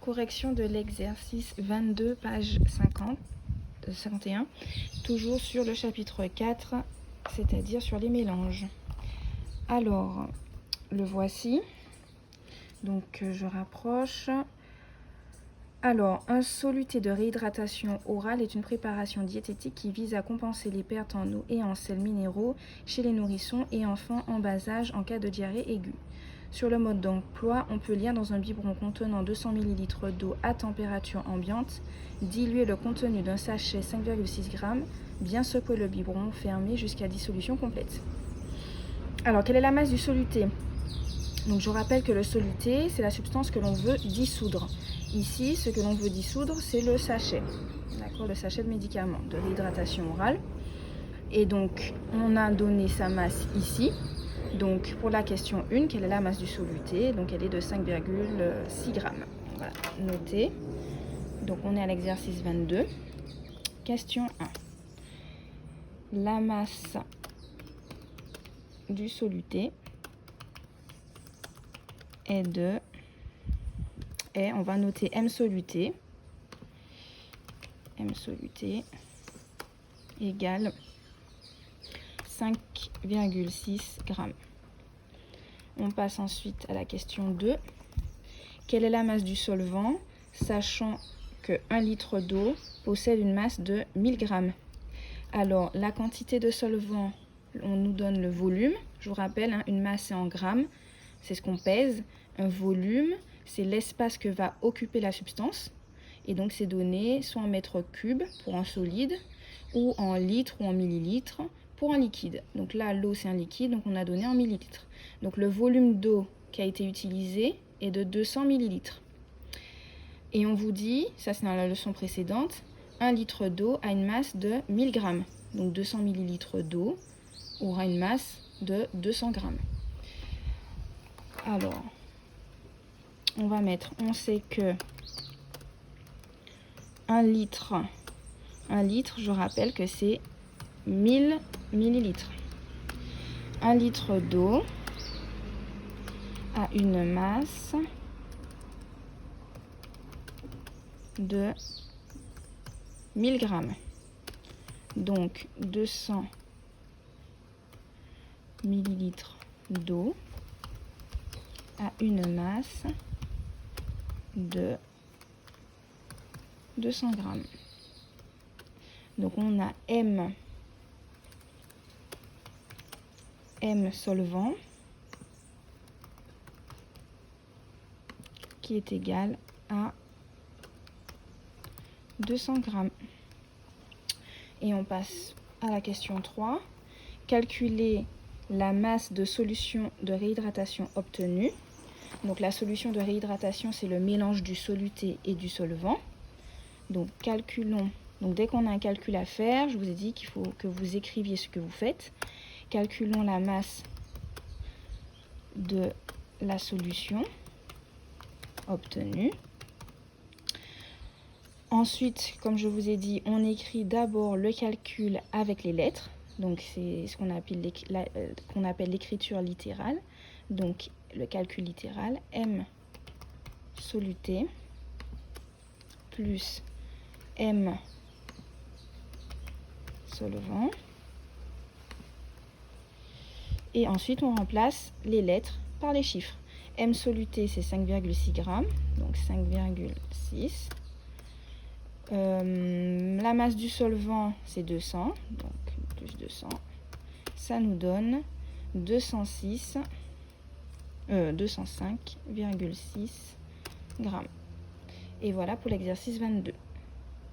Correction de l'exercice 22, page 51, toujours sur le chapitre 4, c'est-à-dire sur les mélanges. Alors, le voici. Donc, je rapproche. Alors, un soluté de réhydratation orale est une préparation diététique qui vise à compenser les pertes en eau et en sels minéraux chez les nourrissons et enfants en bas âge en cas de diarrhée aiguë. Sur le mode d'emploi, on peut lire dans un biberon contenant 200 ml d'eau à température ambiante, diluer le contenu d'un sachet 5,6 g, bien secouer le biberon fermé jusqu'à dissolution complète. Alors, quelle est la masse du soluté ? Donc, je rappelle que le soluté, c'est la substance que l'on veut dissoudre. Ici, ce que l'on veut dissoudre, c'est le sachet, d'accord, le sachet de médicaments de réhydratation orale. Et donc, on a donné sa masse ici. Donc, pour la question 1, quelle est la masse du soluté ? Donc, elle est de 5,6 g. Voilà, notez. Donc, on est à l'exercice 22. Question 1. La masse du soluté est de... Et on va noter M soluté. M soluté égale 5,6 g. On passe ensuite à la question 2. Quelle est la masse du solvant, sachant que 1 litre d'eau possède une masse de 1000 g? Alors, la quantité de solvant, on nous donne le volume. Je vous rappelle, une masse c'est en grammes, c'est ce qu'on pèse. Un volume, c'est l'espace que va occuper la substance. Et donc, c'est donné soit en mètres cubes pour un solide, ou en litres ou en millilitres pour un liquide. Donc là, l'eau, c'est un liquide, donc on a donné en millilitres. Donc le volume d'eau qui a été utilisé est de 200 millilitres. Et on vous dit, ça c'est dans la leçon précédente, 1 litre d'eau a une masse de 1000 g. Donc 200 millilitres d'eau aura une masse de 200 g. Alors, on va mettre, on sait que 1 litre, je rappelle que c'est 1000 millilitres. 1 litre d'eau a une masse de 1000 g. Donc 200 millilitres d'eau a une masse de 200 g. Donc on a M solvant qui est égal à 200 g. Et on passe à la question 3. Calculer la masse de solution de réhydratation obtenue. Donc la solution de réhydratation, c'est le mélange du soluté et du solvant. Donc calculons. Donc dès qu'on a un calcul à faire, je vous ai dit qu'il faut que vous écriviez ce que vous faites. Calculons la masse de la solution obtenue. Ensuite, comme je vous ai dit, on écrit d'abord le calcul avec les lettres. Donc c'est ce qu'on appelle l'écriture littérale. Donc le calcul littéral, M soluté plus M solvant. Et ensuite, on remplace les lettres par les chiffres. M soluté, c'est 5,6 g, donc 5,6. La masse du solvant, c'est 200, donc plus 200. Ça nous donne 205,6 g. Et voilà pour l'exercice 22.